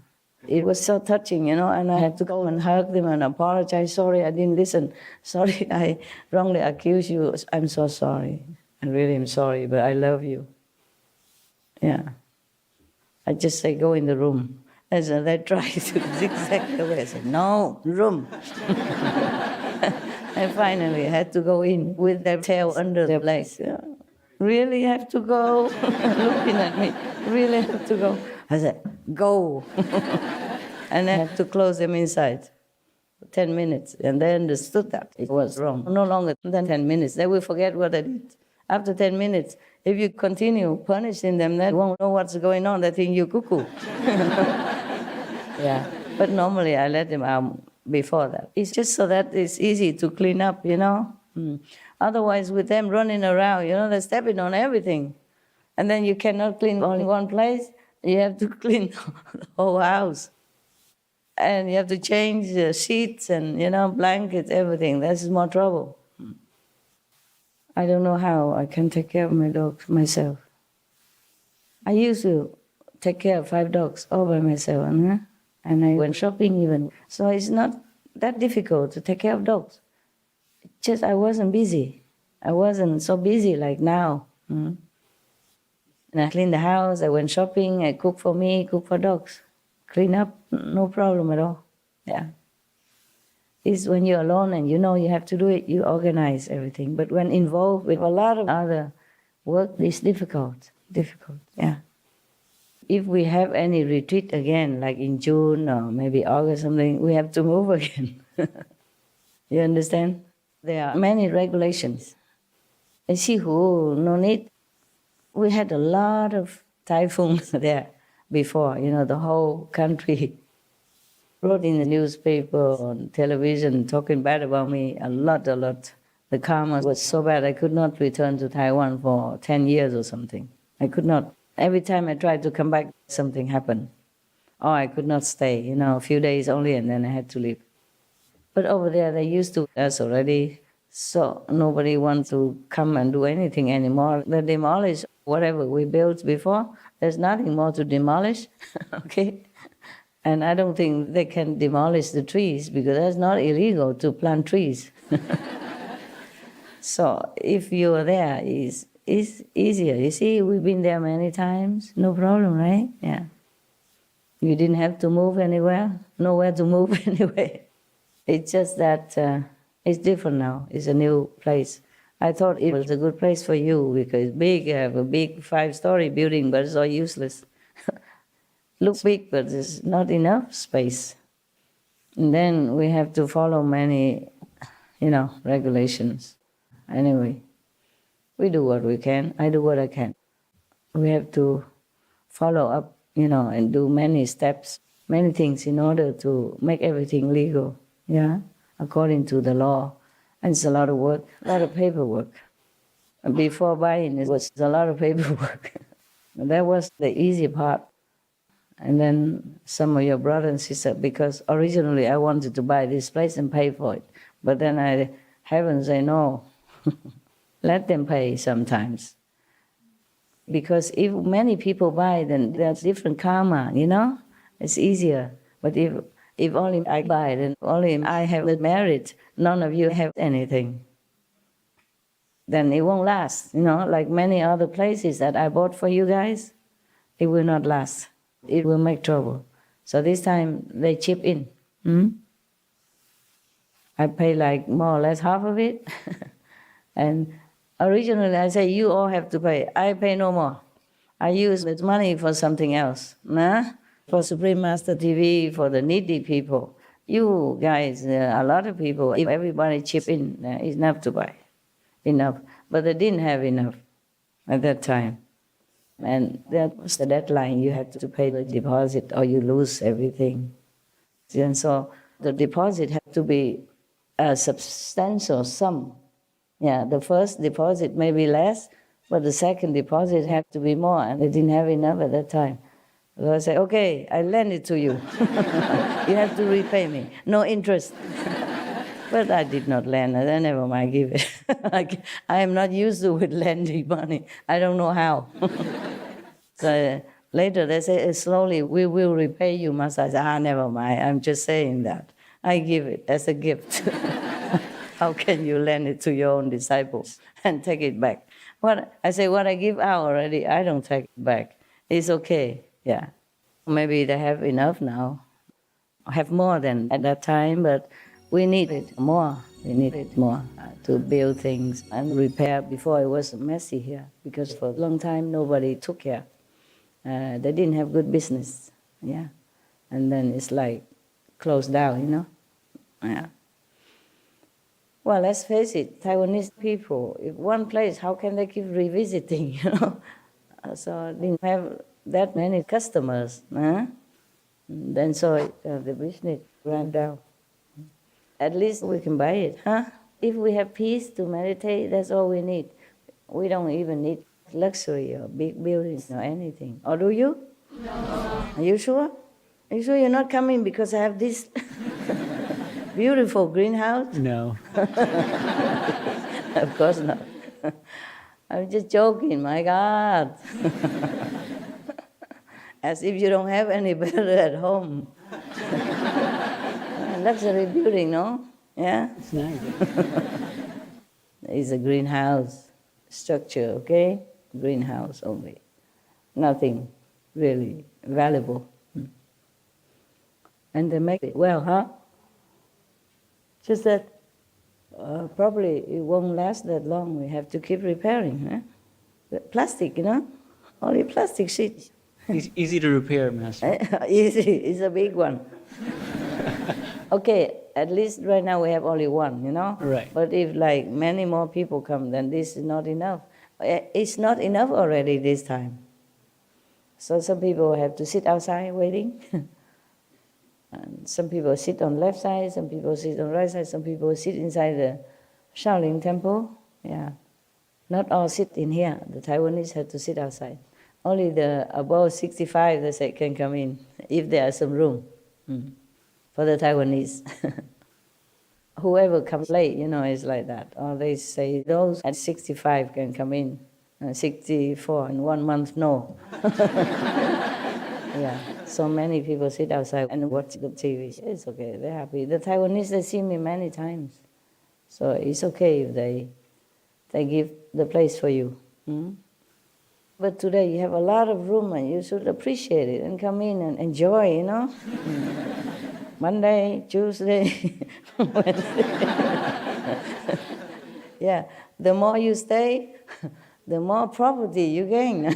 It was so touching, and I had to go and hug them and apologize. Sorry, I didn't listen. Sorry, I wrongly accused you. I'm so sorry. I really am sorry, but I love you. Yeah. I just say, go in the room. And so they try to zigzag away. I said, no, room. And finally I had to go in with their tail under their legs. Yeah. Really have to go? Looking at me, really have to go? I said, go. And I had to close them inside for 10 minutes. And they understood that it was wrong. No longer than 10 minutes. They will forget what I did. After 10 minutes, if you continue punishing them, they won't know what's going on. They think you're cuckoo. Yeah. But normally I let them out before that. It's just so that it's easy to clean up, Otherwise, with them running around, they're stepping on everything. And then you cannot clean only one place. You have to clean the whole house. And you have to change the sheets and, blankets, everything. That's more trouble. I don't know how I can take care of my dogs myself. I used to take care of 5 dogs all by myself, and I went shopping even. So it's not that difficult to take care of dogs. It's just I wasn't busy. I wasn't so busy like now. And I cleaned the house, I went shopping, I cooked for me, cooked for dogs. Clean up, no problem at all. Yeah. It's when you're alone and you have to do it, you organize everything. But when involved with a lot of other work, it's difficult, yeah. If we have any retreat again, like in June or maybe August something, we have to move again. You understand? There are many regulations. And Sihu, no need. We had a lot of typhoons there before, the whole country wrote in the newspaper, on television, talking bad about me, a lot. The karma was so bad I could not return to Taiwan for 10 years or something. I could not. Every time I tried to come back, something happened. Or I could not stay, a few days only, and then I had to leave. But over there, they used to us already, so nobody wants to come and do anything anymore. They demolish whatever we built before. There's nothing more to demolish, okay? And I don't think they can demolish the trees because that's not illegal to plant trees. So if you are there, it's easier. You see, we've been there many times. No problem, right? Yeah. You didn't have to move anywhere. Nowhere to move anyway. It's just that it's different now. It's a new place. I thought it was a good place for you because it's big. You have a big 5-story building, but it's all useless. Look big, but there's not enough space. And then we have to follow many, regulations. Anyway, we do what we can. I do what I can. We have to follow up, and do many steps, many things in order to make everything legal, according to the law. And it's a lot of work, a lot of paperwork. And before buying, it was a lot of paperwork. That was the easy part. And then some of your brothers and sisters, because originally I wanted to buy this place and pay for it. But then heaven say no. Let them pay sometimes. Because if many people buy, then there's different karma, It's easier. But if only I buy, then only I have the merit, none of you have anything. Then it won't last, like many other places that I bought for you guys, it will not last. It will make trouble. So this time they chip in. I pay like more or less half of it. And originally I say, you all have to pay. I pay no more. I use the money for something else. For Supreme Master TV, for the needy people. You guys, a lot of people, if everybody chip in, it's enough to buy. Enough. But they didn't have enough at that time. And that was the deadline. You had to pay the deposit or you lose everything. And so the deposit had to be a substantial sum. Yeah, the first deposit may be less, but the second deposit had to be more, and they didn't have enough at that time. So I said, okay, I lend it to you. You have to repay me, no interest. But I did not lend, I said, never mind, give it. I am not used to with lending money. I don't know how. So later they say, slowly, we will repay you, Master. I said, never mind, I'm just saying that. I give it as a gift. How can you lend it to your own disciples and take it back? What I say, what I give out already, I don't take it back. It's okay, yeah. Maybe they have enough now, have more than at that time, but we need it more. We need it more to build things and repair. Before it was messy here, because for a long time nobody took care. They didn't have good business, yeah. And then it's like closed down, yeah. Well, let's face it, Taiwanese people, if one place, how can they keep revisiting, So didn't have that many customers. Then so the business ran down. At least we can buy it, If we have peace to meditate, that's all we need. We don't even need luxury or big buildings or anything. Or do you? No. Are you sure? Are you sure you're not coming because I have this beautiful greenhouse?
No.
Of course not. I'm just joking, my God. As if you don't have any better at home. Luxury building, no? Yeah?
It's nice.
It's a greenhouse structure, okay? Greenhouse only. Nothing really valuable. And they make it well, Just that probably it won't last that long. We have to keep repairing. The plastic, only plastic sheets.
Easy to repair, Master.
Easy, it's a big one. Okay, at least right now we have only one,
Right.
But if like many more people come, then this is not enough. It's not enough already this time. So some people have to sit outside waiting. And some people sit on left side, some people sit on right side, some people sit inside the Shaolin temple. Yeah, not all sit in here. The Taiwanese have to sit outside. Only the above 65, they say, can come in if there is some room for the Taiwanese. Whoever comes late, is like that. Or they say those at 65 can come in, 64 in 1 month, no. Yeah, so many people sit outside and watch the TV. It's okay, they're happy. The Taiwanese, they see me many times. So it's okay if they give the place for you. But today you have a lot of room and you should appreciate it and come in and enjoy, Monday, Tuesday, Wednesday. Yeah, the more you stay, the more property you gain.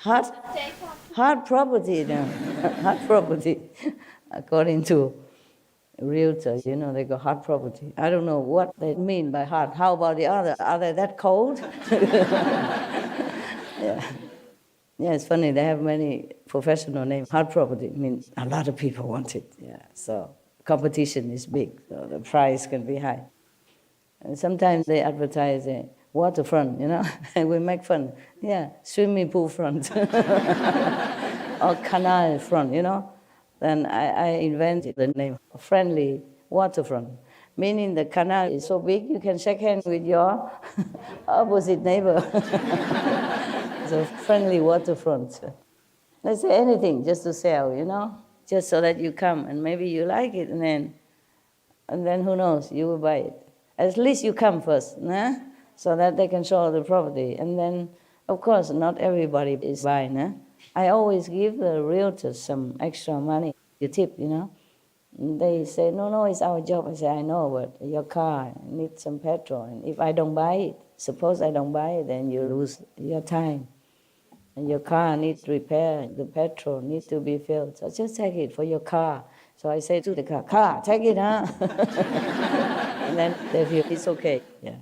Hard property now. Hard property. According to realtors, they go hard property. I don't know what they mean by hard. How about the other? Are they that cold? Yeah. Yeah, it's funny. They have many professional names. Hard property means a lot of people want it. Yeah, so competition is big, so the price can be high. And sometimes they advertise a waterfront, and we make fun. Yeah, swimming pool front or canal front, Then I invented the name friendly waterfront. Meaning the canal is so big you can shake hands with your opposite neighbor. It's a friendly waterfront. Let's say anything just to sell, just so that you come and maybe you like it, and then who knows, you will buy it. At least you come first, nah? So that they can show the property. And then, of course, not everybody is buying. Nah? I always give the realtors some extra money, you tip, They say, no, it's our job. I say, I know, but your car needs some petrol. And if I don't buy it, suppose I don't buy it, then you lose your time. And your car needs repair, the petrol needs to be filled. So just take it for your car. So I say to the car, take it, huh? And then they feel it's okay, yeah.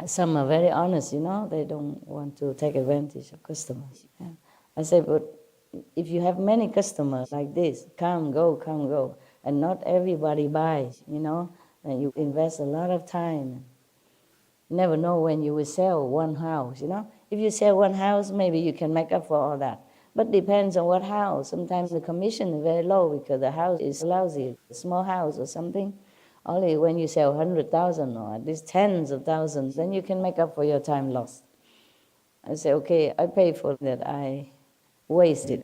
Some are very honest, they don't want to take advantage of customers. Yeah. I say, but if you have many customers like this, come, go, and not everybody buys, and you invest a lot of time. You never know when you will sell one house, If you sell one house, maybe you can make up for all that. But depends on what house. Sometimes the commission is very low because the house is lousy, a small house or something. Only when you sell 100,000 or at least tens of thousands, then you can make up for your time lost. I say, okay, I pay for that. I wasted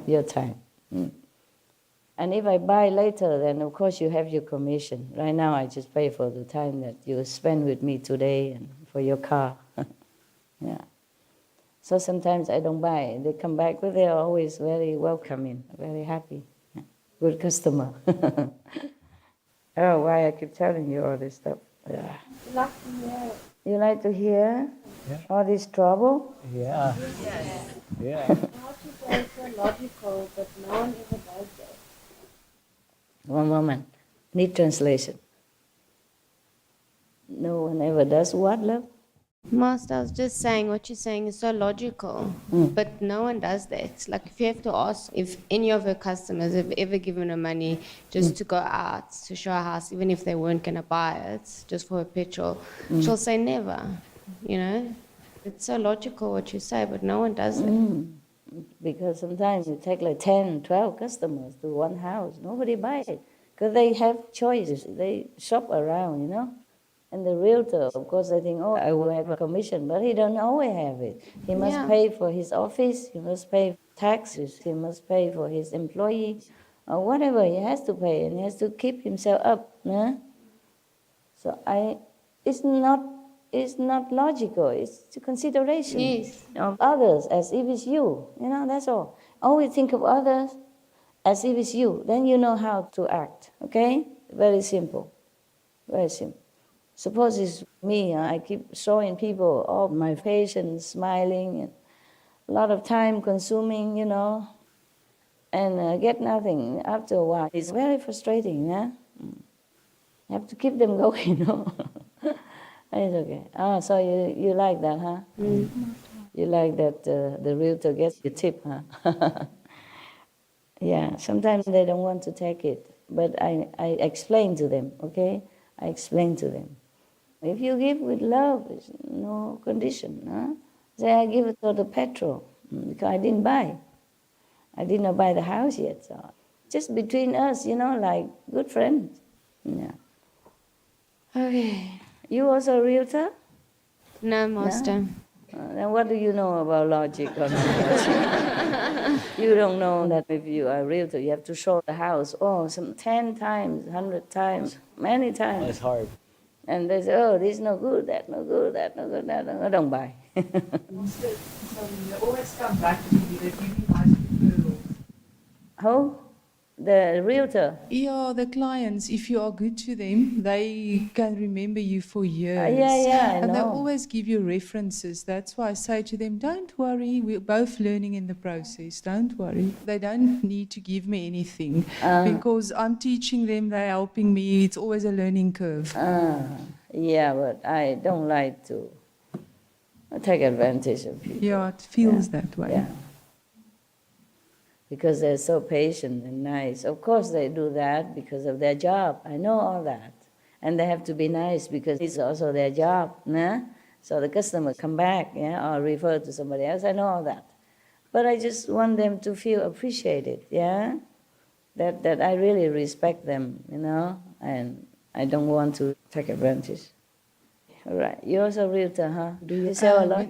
your time. And if I buy later, then of course you have your commission. Right now I just pay for the time that you spend with me today and for your car. Yeah. So sometimes I don't buy. They come back, but they're always very welcoming, very happy. Yeah. Good customer. Oh, why I keep telling you all this stuff. Yeah.
You like to hear?
You like to hear all this trouble?
Yeah. Yeah.
How to say it's so logical, but no one ever does that.
One moment. Need translation. No one ever does what, love?
Master, I was just saying what you're saying is so logical, but no one does that. Like if you have to ask if any of her customers have ever given her money just to go out to show a house, even if they weren't going to buy it, just for her petrol, she'll say never, It's so logical what you say, but no one does it.
Because sometimes you take like 10, 12 customers to one house. Nobody buys it because they have choices. They shop around, And the realtor, of course, they think, I will have a commission, but he don't always have it. He must pay for his office, he must pay taxes, he must pay for his employee, or whatever he has to pay, and he has to keep himself up. So it's not logical, it's a consideration of others as if it's you, that's all. Always think of others as if it's you, then you know how to act, okay? Very simple, very simple. Suppose it's me, I keep showing people all my patience, smiling, and a lot of time consuming, and get nothing. After a while, it's very frustrating, You have to keep them going, It's okay. Oh, so you like that, huh? You like that the realtor gets your tip, huh? Yeah, sometimes they don't want to take it, but I explain to them, okay? I explain to them. If you give with love, there's no condition. Say, I give it for the petrol, because I didn't buy. I did not buy the house yet. So just between us, like good friends. Yeah. Okay. You also a realtor?
No, Master.
Then what do you know about logic or non-logic? You don't know that if you are a realtor, you have to show the house, some 10 times, 100 times, many times.
It's hard.
And they say, this is no good, that no good, that no good, that no good. I don't buy.
They always come back to you, they give you nice referrals.
Who? The realtor?
Yeah, the clients, if you are good to them, they can remember you for years.
Yeah, I
And they
know.
always give you references. That's why I say to them, don't worry, we're both learning in the process. Don't worry. They don't need to give me anything because I'm teaching them, they're helping me. It's always a learning curve.
Yeah, but I don't like to take advantage of people.
Yeah, it feels that way.
Yeah. Because they're so patient and nice. Of course they do that because of their job. I know all that. And they have to be nice because it's also their job. So the customer come back or refer to somebody else. I know all that. But I just want them to feel appreciated, that I really respect them, and I don't want to take advantage. All right. You're also a realtor, huh? Do you sell a lot?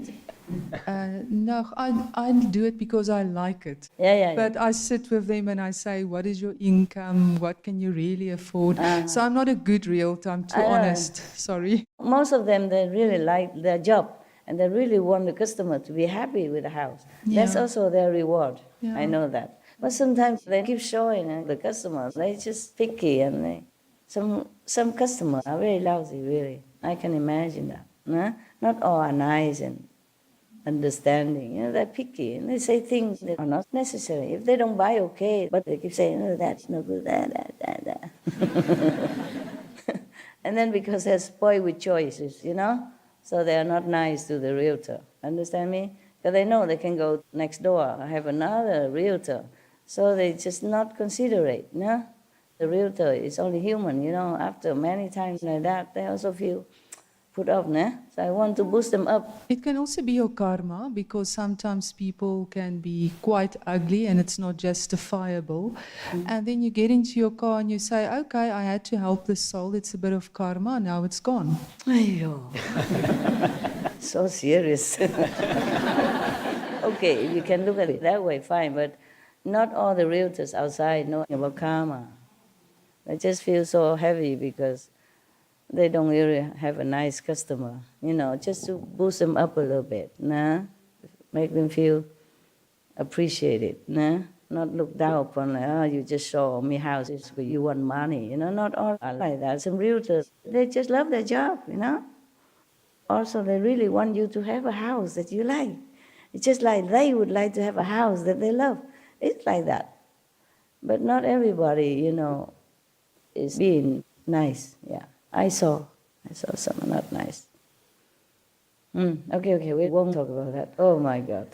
No, I do it because I like it.
Yeah.
But I sit with them and I say, what is your income? What can you really afford? So I'm not a good realtor, I'm too
I know.
honest. Sorry.
Most of them, they really like their job and they really want the customer to be happy with the house. That's
Yeah.
also their reward.
Yeah.
I know that. But sometimes they keep showing the customers, they're just picky, and some customers are very lousy, really. I can imagine that. No? Not all are nice and understanding. They're picky and they say things that are not necessary. If they don't buy, okay, but they keep saying, oh, that's no good, that. And then because they're spoiled with choices, so they are not nice to the realtor. Understand me? Because they know they can go next door, have another realtor. So they just not considerate, The realtor is only human, After many times like that, they also feel put off, So I want to boost them up.
It can also be your karma because sometimes people can be quite ugly and it's not justifiable. And then you get into your car and you say, okay, I had to help this soul. It's a bit of karma. Now it's gone.
Aiyo. So serious. Okay, if you can look at it that way, fine. But not all the realtors outside know about karma. They just feel so heavy because they don't really have a nice customer, just to boost them up a little bit, make them feel appreciated, not look down upon, like, oh, you just show me houses because you want money, not all are like that. Some realtors, they just love their job, Also, they really want you to have a house that you like. It's just like they would like to have a house that they love. It's like that. But not everybody, is being nice, yeah. I saw some not nice. Okay, we won't talk about that. Oh my God.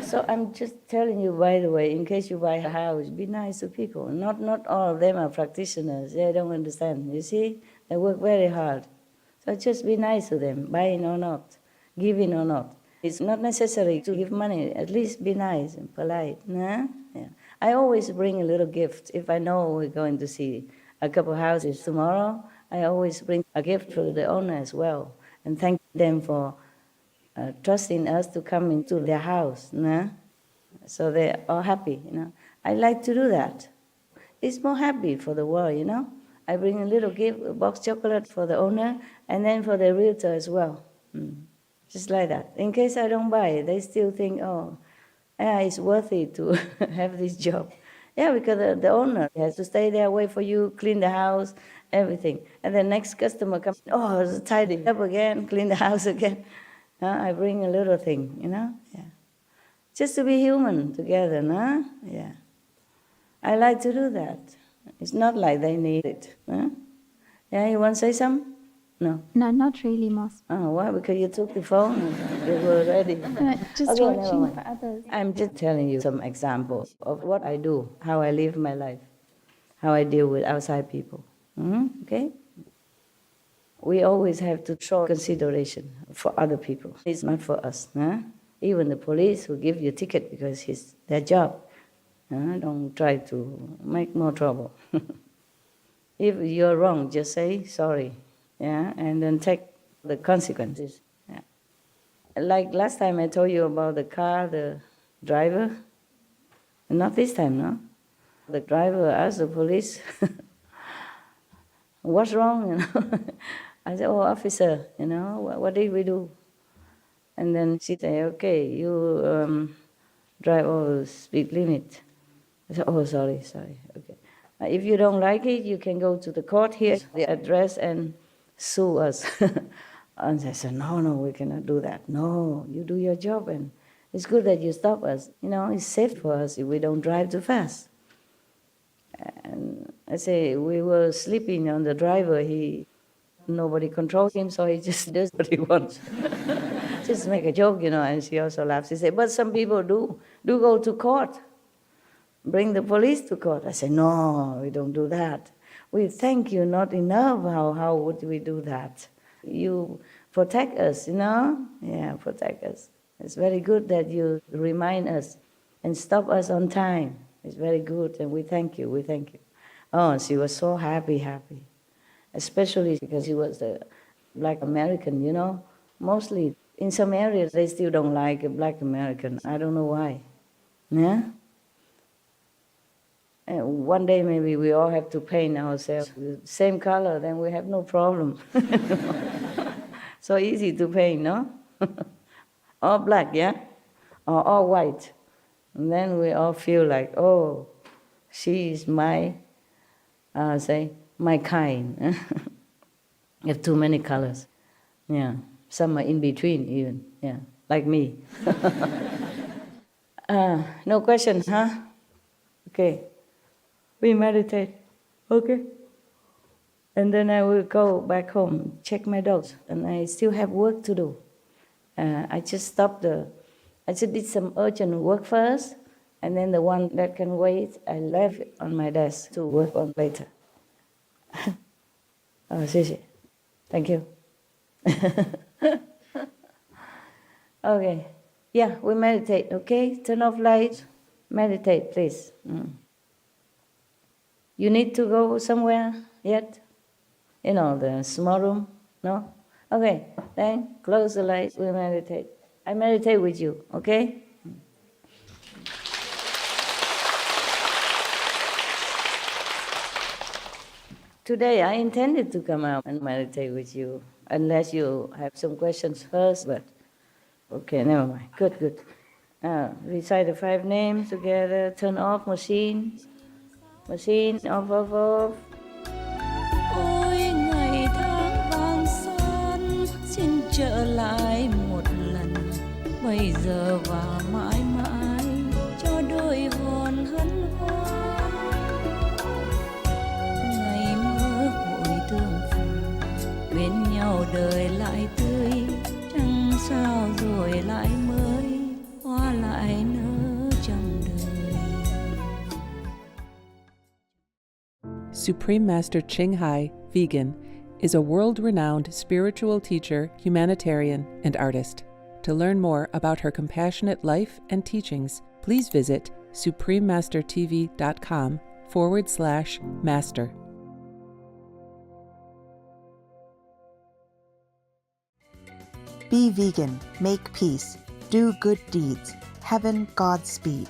So I'm just telling you, by the way, in case you buy a house, be nice to people. Not all of them are practitioners. They don't understand. You see, they work very hard. So just be nice to them, buying or not, giving or not. It's not necessary to give money. At least be nice and polite. Yeah. I always bring a little gift if I know we're going to see a couple houses tomorrow. I always bring a gift for the owner as well and thank them for trusting us to come into their house. So they're all happy. I like to do that. It's more happy for the world. I bring a little gift, a box chocolate for the owner and then for the realtor as well. Just like that. In case I don't buy it, they still think, oh, yeah, it's worthy to have this job. Yeah, because the owner has to stay there, wait for you, clean the house, everything. And the next customer comes, oh, it's tidy up again, clean the house again. I bring a little thing, Yeah. Just to be human together, Yeah. I like to do that. It's not like they need it. Yeah, you want to say something? No.
No, not really, Moss.
Oh, why? Because you took the phone and you were ready.
Just
Okay, never
watching
mind.
for others.
I'm just telling you some examples of what I do, how I live my life, how I deal with outside people. Okay? We always have to show consideration for other people. It's not for us. Even the police who give you a ticket because it's their job. Don't try to make more trouble. If you're wrong, just say sorry. Yeah, and then take the consequences. Yeah. Like last time I told you about the car, the driver. Not this time, no? The driver asked the police, what's wrong, I said, oh, officer, what did we do? And then she said, okay, you drive over the speed limit. I said, oh, sorry, okay. If you don't like it, you can go to the court here, the address, and sue us. And I said, no, we cannot do that. No, you do your job, and it's good that you stop us. It's safe for us if we don't drive too fast. And I say, we were sleeping on the driver. Nobody controls him, so he just does what he wants. Just make a joke, and she also laughs. She said, but some people do go to court. Bring the police to court. I said, no, we don't do that. We thank you not enough. How would we do that? You protect us, Yeah, protect us. It's very good that you remind us and stop us on time. It's very good, and we thank you, we thank you. Oh, she was so happy, happy. Especially because she was a Black American, you know. Mostly in some areas they still don't like a Black American. I don't know why. Yeah? And one day maybe we all have to paint ourselves with the same color, then we have no problem. So easy to paint, no? All black, yeah? Or all white. And then we all feel like, oh, she is my, my kind. You have too many colors. Yeah. Some are in between even. Yeah. Like me. No question, huh? Okay. We meditate. Okay. And then I will go back home, check my dogs, and I still have work to do. I just did some urgent work first, and then the one that can wait, I left it on my desk to work on later. Oh, 谢谢. Thank you. Okay. Yeah, we meditate, okay? Turn off lights. Meditate, please. You need to go somewhere yet? You know, the small room? No? Okay, then close the lights, we meditate. I meditate with you, okay? Today I intended to come out and meditate with you, unless you have some questions first, but okay, never mind. Good, good. Recite the 5 names together, turn off machine, off, off, off.
Ôi ngày tháng vàng son xin trở lại một lần bây giờ và mãi mãi cho đôi hồn hân hoan ngày mơ hội tương phùng bên nhau đời lại tươi trăng sao rồi lại mới hoa lại nở trong đời.
Supreme Master Ching Hai, vegan, is a world-renowned spiritual teacher, humanitarian, and artist. To learn more about her compassionate life and teachings, please visit suprememastertv.com/master.
Be vegan, make peace, do good deeds. Heaven Godspeed.